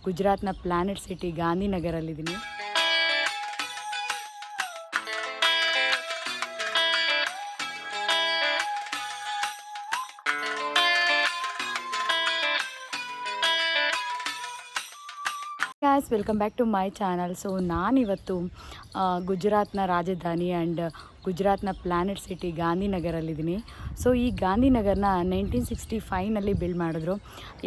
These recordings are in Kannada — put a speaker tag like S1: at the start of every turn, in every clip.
S1: ಗುಜರಾತ್ನ ಪ್ಲಾನೆಟ್ ಸಿಟಿ ಗಾಂಧಿನಗರಲ್ಲಿದ್ದೀನಿ. guys, welcome back to my channel. So ನಾನಿವತ್ತು ಗುಜರಾತ್ನ ರಾಜಧಾನಿ ಆ್ಯಂಡ್ ಗುಜರಾತ್ನ ಪ್ಲಾನೆಟ್ ಸಿಟಿ ಗಾಂಧಿನಗರಲ್ಲಿದ್ದೀನಿ. ಸೊ ಈ ಗಾಂಧಿನಗರನ 1965ನಲ್ಲಿ ಬಿಲ್ಡ್ ಮಾಡಿದ್ರು.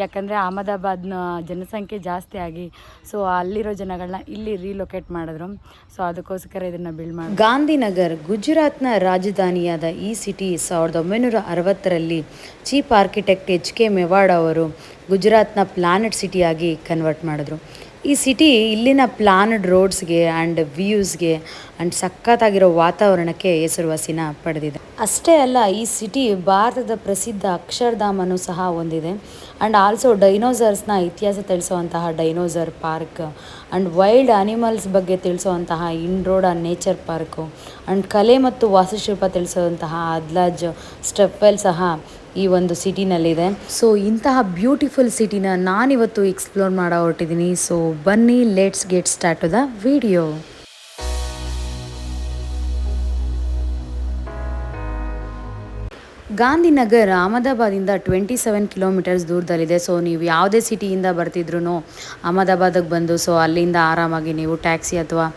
S1: ಯಾಕಂದರೆ ಅಹಮದಾಬಾದ್ನ ಜನಸಂಖ್ಯೆ ಜಾಸ್ತಿ ಆಗಿ ಸೊ ಅಲ್ಲಿರೋ ಜನಗಳನ್ನ ಇಲ್ಲಿ ರೀಲೊಕೇಟ್ ಮಾಡಿದ್ರು. ಸೊ ಅದಕ್ಕೋಸ್ಕರ ಇದನ್ನು ಬಿಲ್ಡ್ ಮಾಡಿ ಗಾಂಧಿನಗರ್ ಗುಜರಾತ್ನ ರಾಜಧಾನಿಯಾದ ಈ ಸಿಟಿ 1960ರಲ್ಲಿ ಚೀಫ್ ಆರ್ಕಿಟೆಕ್ಟ್ HK ಮೆವಾಡ ಅವರು ಗುಜರಾತ್ನ ಪ್ಲಾನೆಟ್ ಸಿಟಿಯಾಗಿ ಕನ್ವರ್ಟ್ ಮಾಡಿದ್ರು. ಈ ಸಿಟಿ ಇಲ್ಲಿನ ಪ್ಲಾನ್ಡ್ ರೋಡ್ಸ್ಗೆ ಆ್ಯಂಡ್ ವ್ಯೂಸ್ಗೆ ಆ್ಯಂಡ್ ಸಖತ್ತಾಗಿರೋ ವಾತಾವರಣಕ್ಕೆ ಹೆಸರುವಾಸಿನ ಪಡೆದಿದೆ. ಅಷ್ಟೇ ಅಲ್ಲ, ಈ ಸಿಟಿ ಭಾರತದ ಪ್ರಸಿದ್ಧ ಅಕ್ಷರ್ಧಾಮನ್ನು ಸಹ ಹೊಂದಿದೆ. ಆ್ಯಂಡ್ ಆಲ್ಸೋ ಡೈನೋಸರ್ಸ್ನ ಇತಿಹಾಸ ತಿಳಿಸುವಂತಹ dinosaur park and wild animals ಬಗ್ಗೆ ತಿಳಿಸುವಂತಹ ಇಂಡ್ರೋಡಾ ನೇಚರ್ ಪಾರ್ಕು ಆ್ಯಂಡ್ ಕಲೆ ಮತ್ತು ವಾಸ್ತುಶಿಲ್ಪ ತಿಳಿಸುವಂತಹ ಅದಲಾಜ್ ಸ್ಟೆಪ್ವೆಲ್ ಸಹ ಈ ಒಂದು ಸಿಟಿನಲ್ಲಿದೆ. ಸೊ ಇಂತಹ ಬ್ಯೂಟಿಫುಲ್ ಸಿಟಿನ ನಾನಿವತ್ತು ಎಕ್ಸ್ಪ್ಲೋರ್ ಮಾಡೋ ಹೊರಟಿದ್ದೀನಿ. ಸೊ ಬನ್ನಿ, let's get start to the video. Gandhinagar ಅಹಮದಾಬಾದಿಂದ 27 ಕಿಲೋಮೀಟರ್ಸ್ ದೂರದಲ್ಲಿದೆ. ಸೊ ನೀವು ಯಾವುದೇ ಸಿಟಿಯಿಂದ ಬರ್ತಿದ್ರು ಅಹಮದಾಬಾದಿಗೆ ಬಂದು ಸೊ ಅಲ್ಲಿಂದ ಆರಾಮಾಗಿ ನೀವು ಟ್ಯಾಕ್ಸಿ ಅಥವಾ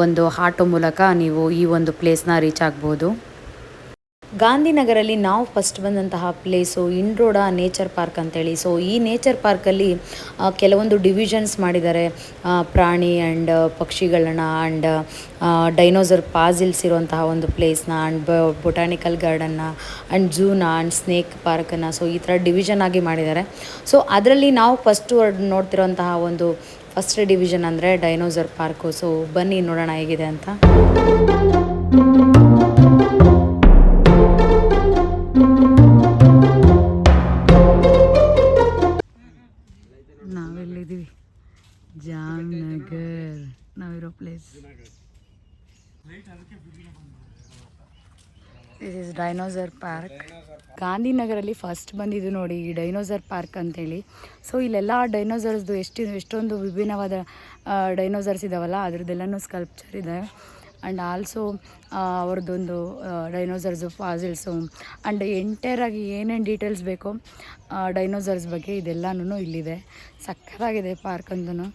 S1: ಒಂದು ಆಟೋ ಮೂಲಕ ನೀವು ಈ ಒಂದು ಪ್ಲೇಸ್ನ ರೀಚ್ ಆಗ್ಬೋದು. ಗಾಂಧಿನಗರಲ್ಲಿ ನಾವು ಫಸ್ಟ್ ಬಂದಂತಹ ಪ್ಲೇಸು ಇಂಡ್ರೋಡಾ ನೇಚರ್ ಪಾರ್ಕ್ ಅಂತೇಳಿ. ಸೊ ಈ ನೇಚರ್ ಪಾರ್ಕಲ್ಲಿ ಕೆಲವೊಂದು ಡಿವಿಷನ್ಸ್ ಮಾಡಿದ್ದಾರೆ, ಪ್ರಾಣಿ ಆ್ಯಂಡ್ ಪಕ್ಷಿಗಳನ್ನ ಆ್ಯಂಡ್ ಡೈನೋಸರ್ ಪಾಸಿಲ್ಸ್ ಇರುವಂತಹ ಒಂದು ಪ್ಲೇಸ್ನ ಆ್ಯಂಡ್ ಬೊಟಾನಿಕಲ್ ಗಾರ್ಡನ್ನ ಆ್ಯಂಡ್ ಝೂನ ಆ್ಯಂಡ್ ಸ್ನೇಕ್ ಪಾರ್ಕನ್ನು ಸೊ ಈ ಥರ ಡಿವಿಷನ್ ಆಗಿ ಮಾಡಿದ್ದಾರೆ. ಸೊ ಅದರಲ್ಲಿ ನಾವು ಫಸ್ಟ್ ನೋಡ್ತಿರೋಂತಹ ಒಂದು ಫಸ್ಟ್ ಡಿವಿಷನ್ ಅಂದರೆ ಡೈನೋಸರ್ ಪಾರ್ಕು. ಸೊ ಬನ್ನಿ ನೋಡೋಣ ಹೇಗಿದೆ ಅಂತ. ನಾವೆಲ್ಲಿದ್ದೀವಿ? ಜಾಮ್ನಗರ್ ನಾವಿರೋ place. This is dinosaur park. ಗಾಂಧಿನಗರಲ್ಲಿ ಫಸ್ಟ್ ಬಂದಿದ್ದು ನೋಡಿ ಈ ಡೈನೋಸರ್ ಪಾರ್ಕ್ ಅಂತೇಳಿ. ಸೊ ಇಲ್ಲೆಲ್ಲ ಡೈನೋಸರ್ಸ್ದು ಎಷ್ಟೊಂದು ವಿಭಿನ್ನವಾದ ಡೈನೋಸರ್ಸ್ ಇದ್ದಾವಲ್ಲ, ಅದ್ರದ್ದೆಲ್ಲನೂ ಸ್ಕಲ್ಪ್ಚರ್ ಇದೆ. ಆ್ಯಂಡ್ ಆಲ್ಸೋ ಅವ್ರದ್ದೊಂದು ಡೈನೋಸರ್ಸು ಫಾಸಿಲ್ಸು ಆ್ಯಂಡ್ ಎಂಟೈರಾಗಿ ಏನೇನು ಡೀಟೇಲ್ಸ್ ಬೇಕೋ ಡೈನೋಸರ್ಸ್ ಬಗ್ಗೆ ಇದೆಲ್ಲನೂ ಇಲ್ಲಿದೆ. ಸಕ್ಕತ್ತಾಗಿದೆ ಪಾರ್ಕ್ ಅಂತೂ.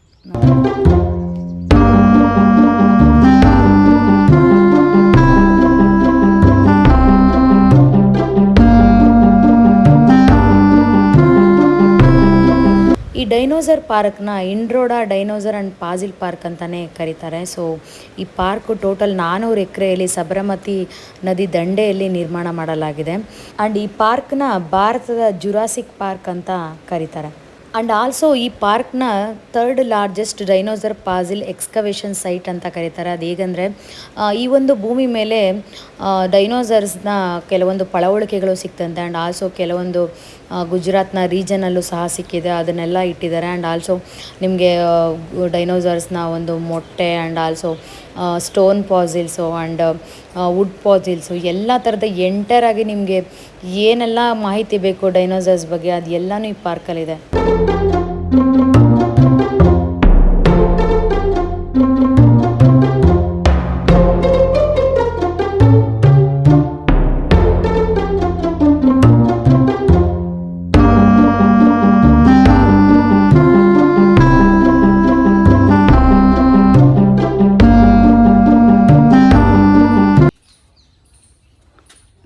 S1: ಈ ಡೈನೋಸರ್ ಪಾರ್ಕ್ನ ಇಂಡ್ರೋಡಾ ಡೈನೋಸರ್ ಆ್ಯಂಡ್ ಪಾಸಿಲ್ ಪಾರ್ಕ್ ಅಂತಲೇ ಕರೀತಾರೆ. ಸೊ ಈ ಪಾರ್ಕು ಟೋಟಲ್ 400 ಎಕರೆಯಲ್ಲಿ ಸಬರಮತಿ ನದಿ ದಂಡೆಯಲ್ಲಿ ನಿರ್ಮಾಣ ಮಾಡಲಾಗಿದೆ. ಆ್ಯಂಡ್ ಈ ಪಾರ್ಕ್ನ ಭಾರತದ ಜುರಾಸಿಕ್ ಪಾರ್ಕ್ ಅಂತ ಕರೀತಾರೆ. ಆ್ಯಂಡ್ ಆಲ್ಸೋ ಈ ಪಾರ್ಕ್ನ 3rd largest dinosaur fossil excavation site ಅಂತ ಕರೀತಾರೆ. ಅದು ಹೇಗೆಂದರೆ ಈ ಒಂದು ಭೂಮಿ ಮೇಲೆ ಡೈನೋಸರ್ಸ್ನ ಕೆಲವೊಂದು ಪಳವಳಿಕೆಗಳು ಸಿಕ್ತಂತೆ. ಆ್ಯಂಡ್ ಆಲ್ಸೋ ಕೆಲವೊಂದು ಗುಜರಾತ್ನ ರೀಜನಲ್ಲೂ ಸಹ ಸಿಕ್ಕಿದೆ, ಅದನ್ನೆಲ್ಲ ಇಟ್ಟಿದ್ದಾರೆ. ಆ್ಯಂಡ್ ಆಲ್ಸೋ ನಿಮಗೆ ಡೈನೋಸರ್ಸ್ನ ಒಂದು ಮೊಟ್ಟೆ and also stone fossils and wood fossils ಎಲ್ಲ ಥರದ ಎಂಟರಾಗಿ ನಿಮಗೆ ಏನೆಲ್ಲ ಮಾಹಿತಿ ಬೇಕು ಡೈನೋಸರ್ಸ್ ಬಗ್ಗೆ ಅದು ಎಲ್ಲನೂ ಈ ಪಾರ್ಕಲ್ಲಿದೆ.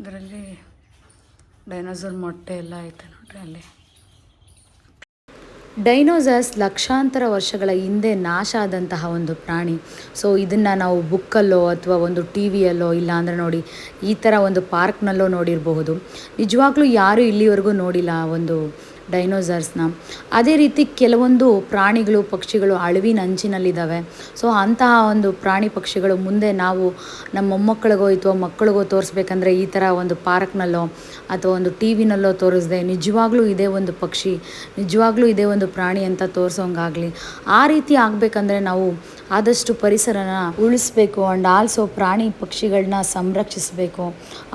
S1: ಇದರಲ್ಲಿ ಡೈನೋಸರ್ ಮೊಟ್ಟೆ ಎಲ್ಲ ಐತೆ ನೋಡ್ರಿ ಅಲ್ಲಿ. ಡೈನೋಸರ್ಸ್ ಲಕ್ಷಾಂತರ ವರ್ಷಗಳ ಹಿಂದೆ ನಾಶ ಆದಂತಹ ಒಂದು ಪ್ರಾಣಿ. ಸೊ ಇದನ್ನು ನಾವು ಬುಕ್ಕಲ್ಲೋ ಅಥವಾ ಒಂದು ಟಿ ವಿಯಲ್ಲೋ ಇಲ್ಲಾಂದರೆ ನೋಡಿ ಈ ಥರ ಒಂದು ಪಾರ್ಕ್ನಲ್ಲೋ ನೋಡಿರಬಹುದು. ನಿಜವಾಗ್ಲೂ ಯಾರೂ ಇಲ್ಲಿವರೆಗೂ ನೋಡಿಲ್ಲ ಒಂದು ಡೈನೋಸರ್ಸ್ನ. ಅದೇ ರೀತಿ ಕೆಲವೊಂದು ಪ್ರಾಣಿಗಳು ಪಕ್ಷಿಗಳು ಅಳಿವಿನಂಚಿನಲ್ಲಿದ್ದಾವೆ. ಸೊ ಅಂತಹ ಒಂದು ಪ್ರಾಣಿ ಪಕ್ಷಿಗಳು ಮುಂದೆ ನಾವು ನಮ್ಮ ಮೊಮ್ಮಕ್ಕಳಿಗೋ ಅಥವಾ ಮಕ್ಕಳಿಗೋ ತೋರಿಸ್ಬೇಕಂದ್ರೆ ಈ ಥರ ಒಂದು ಪಾರ್ಕ್ನಲ್ಲೋ ಅಥವಾ ಒಂದು ಟಿ ವಿನಲ್ಲೋ ತೋರಿಸ್ದೆ ನಿಜವಾಗ್ಲೂ ಇದೇ ಒಂದು ಪಕ್ಷಿ, ನಿಜವಾಗ್ಲೂ ಇದೇ ಒಂದು ಪ್ರಾಣಿ ಅಂತ ತೋರಿಸೋಂಗಾಗಲಿ. ಆ ರೀತಿ ಆಗಬೇಕಂದ್ರೆ ನಾವು ಆದಷ್ಟು ಪರಿಸರನ ಉಳಿಸ್ಬೇಕು ಆ್ಯಂಡ್ ಆಲ್ಸೋ ಪ್ರಾಣಿ ಪಕ್ಷಿಗಳನ್ನ ಸಂರಕ್ಷಿಸಬೇಕು.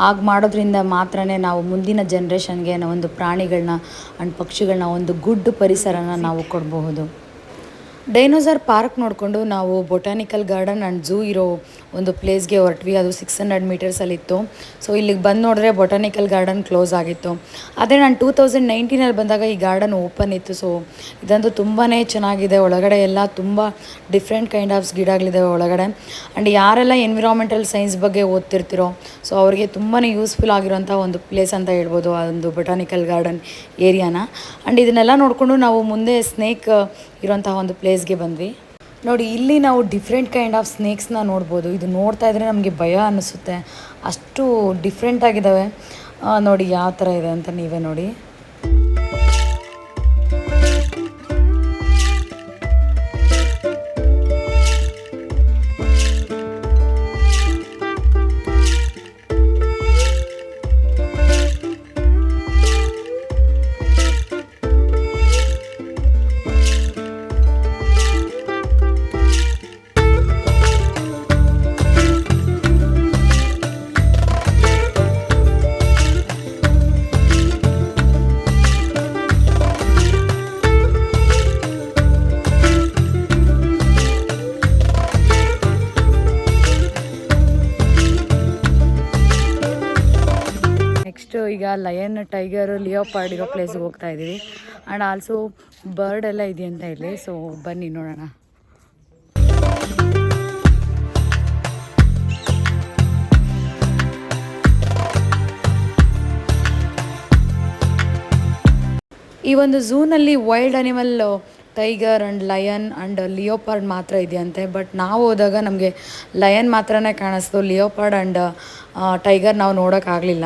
S1: ಆಗ ಮಾಡೋದ್ರಿಂದ ಮಾತ್ರನೇ ನಾವು ಮುಂದಿನ ಜನ್ರೇಷನ್ಗೆ ಒಂದು ಪ್ರಾಣಿಗಳನ್ನ ಆ್ಯಂಡ್ ಪಕ್ಷಿಗಳನ್ನ ಒಂದು ಗುಡ್ ಪರಿಸರನ ನಾವು ಕೊಡಬಹುದು. ಡೈನೋಸಾರ್ ಪಾರ್ಕ್ ನೋಡಿಕೊಂಡು ನಾವು ಬೊಟಾನಿಕಲ್ ಗಾರ್ಡನ್ ಆ್ಯಂಡ್ ಝೂ ಇರೋ ಒಂದು ಪ್ಲೇಸ್ಗೆ ಹೊರಟ್ವಿ. ಅದು 600 ಮೀಟರ್ಸಲ್ಲಿತ್ತು. ಸೊ ಇಲ್ಲಿಗೆ ಬಂದು ನೋಡಿದ್ರೆ ಬೊಟಾನಿಕಲ್ ಗಾರ್ಡನ್ ಕ್ಲೋಸ್ ಆಗಿತ್ತು. ಆದರೆ ನಾನು 2019 ಬಂದಾಗ ಈ ಗಾರ್ಡನ್ ಓಪನ್ ಇತ್ತು. ಸೊ ಇದಂತೂ ತುಂಬಾ ಚೆನ್ನಾಗಿದೆ. ಒಳಗಡೆ ಎಲ್ಲ ತುಂಬ ಡಿಫ್ರೆಂಟ್ ಕೈಂಡ್ ಆಫ್ಸ್ ಗಿಡಗಳಿದ್ದಾವೆ ಒಳಗಡೆ. ಆ್ಯಂಡ್ ಯಾರೆಲ್ಲ ಎನ್ವಿರಾನ್ಮೆಂಟಲ್ ಸೈನ್ಸ್ ಬಗ್ಗೆ ಓದ್ತಿರ್ತಿರೋ ಸೊ ಅವರಿಗೆ ತುಂಬಾ ಯೂಸ್ಫುಲ್ ಆಗಿರೋಂಥ ಒಂದು ಪ್ಲೇಸ್ ಅಂತ ಹೇಳ್ಬೋದು ಆ ಒಂದು ಬೊಟಾನಿಕಲ್ ಗಾರ್ಡನ್ ಏರಿಯಾನ. ಆ್ಯಂಡ್ ಇದನ್ನೆಲ್ಲ ನೋಡಿಕೊಂಡು ನಾವು ಮುಂದೆ ಸ್ನೇಕ್ ಇರೋಂತಹ ಒಂದು ಪ್ಲೇಸ್ಗೆ ಬಂದ್ವಿ. ನೋಡಿ ಇಲ್ಲಿ ನಾವು ಡಿಫ್ರೆಂಟ್ ಕೈಂಡ್ ಆಫ್ ಸ್ನೇಕ್ಸ್ನ ನೋಡ್ಬೋದು. ಇದು ನೋಡ್ತಾ ಇದ್ದರೆ ನಮಗೆ ಭಯ ಅನ್ನಿಸುತ್ತೆ, ಅಷ್ಟು ಡಿಫ್ರೆಂಟ್ ಆಗಿದ್ದಾವೆ. ನೋಡಿ ಯಾವ ಥರ ಇದೆ ಅಂತ ನೀವೇ ನೋಡಿ. ಈಗ ಲಯನ್, ಟೈಗರು, ಲಿಯೋಪಾರ್ಡ್ ಇರೋ ಪ್ಲೇಸ್ಗೆ ಹೋಗ್ತಾ ಇದ್ದೀವಿ. ಆ್ಯಂಡ್ ಆಲ್ಸೋ ಬರ್ಡ್ ಎಲ್ಲ ಇದೆಯಂತ ಇಲ್ಲಿ. ಸೊ ಬನ್ನಿ ನೋಡೋಣ. ಈ ಒಂದು ಝೂನಲ್ಲಿ wild animal tiger and lion and leopard ಮಾತ್ರ ಇದೆಯಂತೆ. ಬಟ್ ನಾವು ಹೋದಾಗ ನಮಗೆ ಲಯನ್ ಮಾತ್ರನೇ ಕಾಣಿಸ್ತು. ಲಿಯೋಪಾರ್ಡ್ ಆ್ಯಂಡ್ ಟೈಗರ್ ನಾವು ನೋಡೋಕ್ಕಾಗಲಿಲ್ಲ.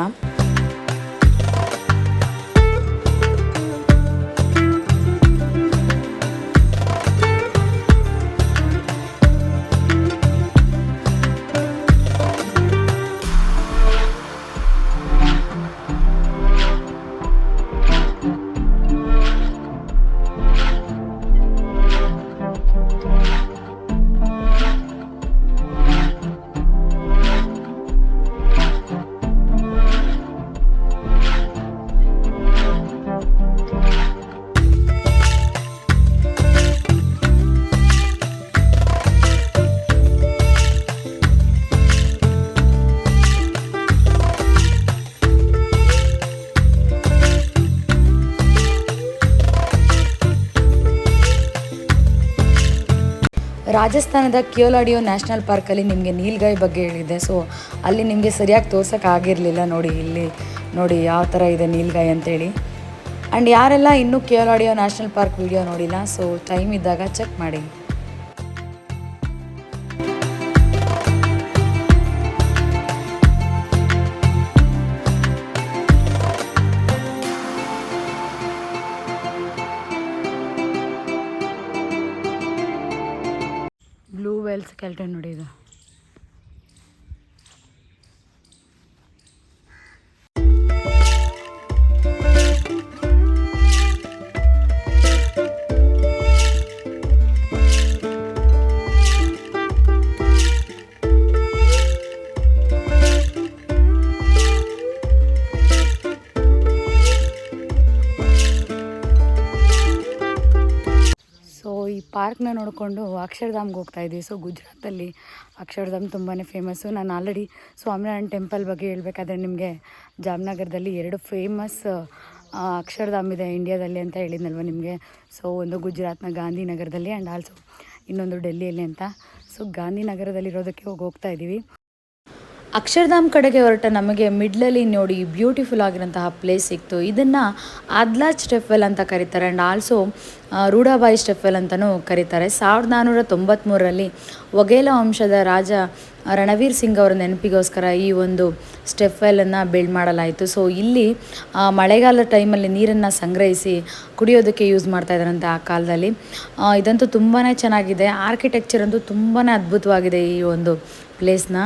S1: ರಾಜಸ್ಥಾನದ ಕಿಯೋಲಾಡಿಯೋ ನ್ಯಾಷನಲ್ ಪಾರ್ಕಲ್ಲಿ ನಿಮಗೆ ನೀಲ್ಗಾಯಿ ಬಗ್ಗೆ ಹೇಳಿದ್ದೆ. ಸೊ ಅಲ್ಲಿ ನಿಮಗೆ ಸರಿಯಾಗಿ ತೋರ್ಸೋಕ್ಕಾಗಿರಲಿಲ್ಲ. ನೋಡಿ ಇಲ್ಲಿ ನೋಡಿ ಯಾವ ಥರ ಇದೆ ನೀಲ್ಗಾಯಿ ಅಂತೇಳಿ. ಆ್ಯಂಡ್ ಯಾರೆಲ್ಲ ಇನ್ನೂ ಕಿಯೋಲಾಡಿಯೋ ನ್ಯಾಷನಲ್ ಪಾರ್ಕ್ ವಿಡಿಯೋ ನೋಡಿಲ್ಲ, ಸೊ ಟೈಮ್ ಇದ್ದಾಗ ಚೆಕ್ ಮಾಡಿ. ಬ್ಲೂ ವೇಲ್ ಸ್ಕೆಲ್ಟನ್ ನೋಡಿ ಇದು. ಈ ಪಾರ್ಕ್ನ ನೋಡಿಕೊಂಡು ಅಕ್ಷರಧಾಮ್ಗೆ ಹೋಗ್ತಾ ಇದ್ದೀವಿ. ಸೊ ಗುಜರಾತಲ್ಲಿ ಅಕ್ಷರಧಾಮ್ ತುಂಬಾ ಫೇಮಸ್ಸು. ನಾನು ಆಲ್ರೆಡಿ ಸ್ವಾಮಿನಾರಾಯಣ ಟೆಂಪಲ್ ಬಗ್ಗೆ ಹೇಳಬೇಕಾದ್ರೆ ನಿಮಗೆ ಜಾಮ್ನಗರದಲ್ಲಿ 2 ಫೇಮಸ್ ಅಕ್ಷರಧಾಮ್ ಇದೆ ಇಂಡಿಯಾದಲ್ಲಿ ಅಂತ ಹೇಳಿದ್ನಲ್ವ ನಿಮಗೆ. ಸೊ ಒಂದು ಗುಜರಾತ್ನ ಗಾಂಧಿನಗರದಲ್ಲಿ ಆ್ಯಂಡ್ ಆಲ್ಸೋ ಇನ್ನೊಂದು ಡೆಲ್ಲಿಯಲ್ಲಿ ಅಂತ. ಸೊ ಗಾಂಧಿನಗರದಲ್ಲಿರೋದಕ್ಕೆ ಹೋಗ್ತಾ ಇದ್ದೀವಿ. ಅಕ್ಷರಧಾಮ್ ಕಡೆಗೆ ಹೊರಟ ನಮಗೆ ಮಿಡ್ಲಲ್ಲಿ ನೋಡಿ ಬ್ಯೂಟಿಫುಲ್ ಆಗಿರೋಂತಹ ಪ್ಲೇಸ್ ಸಿಕ್ತು. ಇದನ್ನು adalajstepwell ಅಂತ ಕರೀತಾರೆ ಆ್ಯಂಡ್ ಆಲ್ಸೋ ರೂಢಾಬಾಯಿ ಸ್ಟೆಪ್ವೆಲ್ ಅಂತಲೂ ಕರೀತಾರೆ. 1493ರಲ್ಲಿ ವಘೇಲಾ ವಂಶದ ರಾಜ ರಣವೀರ್ ಸಿಂಗ್ ಅವರ ನೆನಪಿಗೋಸ್ಕರ ಈ ಒಂದು ಸ್ಟೆಪ್ವೆಲ್ಲನ್ನು ಬಿಲ್ಡ್ ಮಾಡಲಾಯಿತು. ಸೊ ಇಲ್ಲಿ ಮಳೆಗಾಲದ ಟೈಮಲ್ಲಿ ನೀರನ್ನು ಸಂಗ್ರಹಿಸಿ ಕುಡಿಯೋದಕ್ಕೆ ಯೂಸ್ ಮಾಡ್ತಾ ಇದ್ದಾರಂತೆ ಆ ಕಾಲದಲ್ಲಿ. ಇದಂತೂ ತುಂಬಾ ಚೆನ್ನಾಗಿದೆ. ಆರ್ಕಿಟೆಕ್ಚರ್ ಅಂತೂ ತುಂಬಾ ಅದ್ಭುತವಾಗಿದೆ ಈ ಒಂದು ಪ್ಲೇಸ್ನ.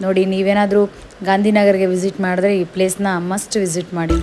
S1: ನೋಡಿ, ನೀವೇನಾದರೂ ಗಾಂಧಿನಗರ್ಗೆ ವಿಸಿಟ್ ಮಾಡಿದ್ರೆ ಈ ಪ್ಲೇಸ್ನ ಮಸ್ಟ್ ವಿಸಿಟ್ ಮಾಡಿ.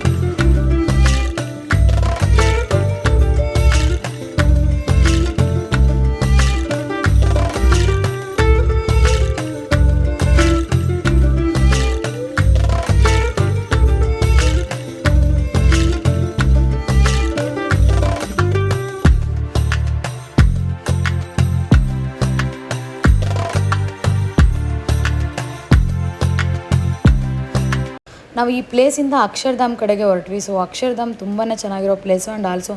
S1: ನಾವು ಈ ಪ್ಲೇಸಿಂದ ಅಕ್ಷರಧಾಮ್ ಕಡೆಗೆ ಹೊರಟ್ವಿ. ಸೊ ಅಕ್ಷರಧಾಮ್ ತುಂಬಾ ಚೆನ್ನಾಗಿರೋ ಪ್ಲೇಸು. ಆ್ಯಂಡ್ ಆಲ್ಸೋ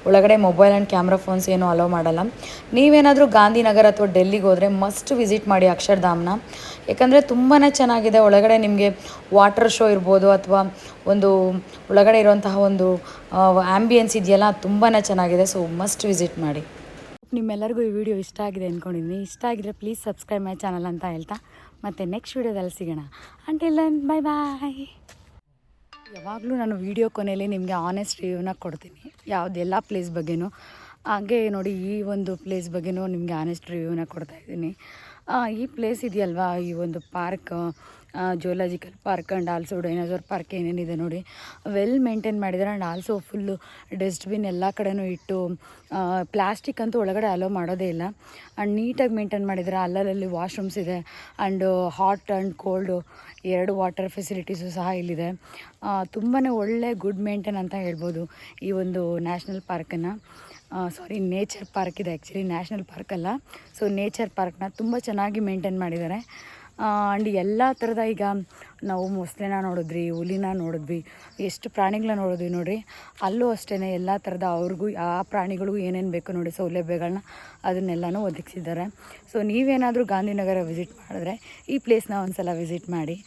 S1: ಒಳಗಡೆ ಮೊಬೈಲ್ ಆ್ಯಂಡ್ ಕ್ಯಾಮ್ರಾ ಫೋನ್ಸ್ ಏನೂ ಅಲೋ ಮಾಡಲ್ಲ. ನೀವೇನಾದರೂ ಗಾಂಧಿನಗರ ಅಥವಾ ಡೆಲ್ಲಿಗೆ ಹೋದರೆ ಮಸ್ಟ್ ವಿಸಿಟ್ ಮಾಡಿ ಅಕ್ಷರಧಾಮ್ನ. ಯಾಕಂದರೆ ತುಂಬಾ ಚೆನ್ನಾಗಿದೆ. ಒಳಗಡೆ ನಿಮಗೆ ವಾಟರ್ ಶೋ ಇರ್ಬೋದು ಅಥವಾ ಒಂದು ಒಳಗಡೆ ಇರುವಂತಹ ಒಂದು ಆ್ಯಂಬಿಯನ್ಸ್ ಇದೆಯಲ್ಲ ತುಂಬಾ ಚೆನ್ನಾಗಿದೆ. ಸೊ ಮಸ್ಟ್ ವಿಸಿಟ್ ಮಾಡಿ. ನಿಮ್ಮೆಲ್ಲರಿಗೂ ಈ ವಿಡಿಯೋ ಇಷ್ಟ ಆಗಿದೆ ಅಂದ್ಕೊಂಡಿದ್ದೀನಿ. ಇಷ್ಟ ಆಗಿದ್ರೆ ಪ್ಲೀಸ್ ಸಬ್ಸ್ಕ್ರೈಬ್ ಮೈ ಚಾನಲ್ ಅಂತ ಹೇಳ್ತಾ ಮತ್ತೆ ನೆಕ್ಸ್ಟ್ ವಿಡಿಯೋದಲ್ಲಿ ಸಿಗೋಣ. Until then bye bye. ಯಾವಾಗಲೂ ನಾನು ವಿಡಿಯೋ ಕೊನೆಯಲ್ಲಿ ನಿಮಗೆ ಆನೆಸ್ಟ್ ರಿವ್ಯೂನ ಕೊಡ್ತೀನಿ ಎಲ್ಲ ಪ್ಲೇಸ್ ಬಗ್ಗೆನೂ. ಹಾಗೆ ನೋಡಿ ಈ ಒಂದು ಪ್ಲೇಸ್ ಬಗ್ಗೆನೂ ನಿಮಗೆ ಆನೆಸ್ಟ್ ರಿವ್ಯೂನ ಕೊಡ್ತಾಯಿದ್ದೀನಿ. ಈ ಪ್ಲೇಸ್ ಇದೆಯಲ್ವಾ, ಈ ಒಂದು park zoological park and also dinosaur park ಏನೇನಿದೆ ನೋಡಿ, ವೆಲ್ ಮೇಂಟೈನ್ ಮಾಡಿದ್ದಾರೆ. ಆ್ಯಂಡ್ ಆಲ್ಸೋ ಫುಲ್ಲು ಡಸ್ಟ್ಬಿನ್ ಎಲ್ಲ ಕಡೆನೂ ಇಟ್ಟು, ಪ್ಲಾಸ್ಟಿಕ್ ಅಂತೂ ಒಳಗಡೆ ಅಲೋ ಮಾಡೋದೇ ಇಲ್ಲ. ಆ್ಯಂಡ್ ನೀಟಾಗಿ ಮೇಂಟೈನ್ ಮಾಡಿದ್ದಾರೆ. ಅಲ್ಲಲ್ಲಿ ವಾಶ್ರೂಮ್ಸ್ ಇದೆ. And hot and cold 2 water facilities ಸಹ ಇಲ್ಲಿದೆ. ತುಂಬಾ ಒಳ್ಳೆ ಗುಡ್ ಮೇಂಟೈನ್ ಅಂತ ಹೇಳ್ಬೋದು ಈ ಒಂದು ನ್ಯಾಷನಲ್ ಪಾರ್ಕನ್ನು. ನೇಚರ್ ಪಾರ್ಕ್ ಇದೆ, ಆ್ಯಕ್ಚುಲಿ ನ್ಯಾಷನಲ್ ಪಾರ್ಕ್ ಅಲ್ಲ. ಸೊ ನೇಚರ್ ಪಾರ್ಕ್ನ ತುಂಬ ಚೆನ್ನಾಗಿ ಮೇಂಟೈನ್ ಮಾಡಿದ್ದಾರೆ. ಆ್ಯಂಡ್ ಎಲ್ಲ ಥರದ, ಈಗ ನಾವು ಮೊಸಳೆನ ನೋಡಿದ್ವಿ, ಹುಲಿನ ನೋಡಿದ್ವಿ, ಎಷ್ಟು ಪ್ರಾಣಿಗಳನ್ನ ನೋಡಿದ್ವಿ ನೋಡಿರಿ. ಅಲ್ಲೂ ಅಷ್ಟೇ ಎಲ್ಲ ಥರದ ಅವ್ರಿಗೂ ಆ ಪ್ರಾಣಿಗಳಿಗೂ ಏನೇನು ಬೇಕು ನೋಡಿ ಸೌಲಭ್ಯಗಳನ್ನ ಅದನ್ನೆಲ್ಲನೂ ಒದಗಿಸಿದ್ದಾರೆ. ಸೊ ನೀವೇನಾದರೂ ಗಾಂಧಿನಗರ ವಿಸಿಟ್ ಮಾಡಿದ್ರೆ ಈ ಪ್ಲೇಸ್ನ ಒಂದು ಸಲ ವಿಸಿಟ್ ಮಾಡಿ.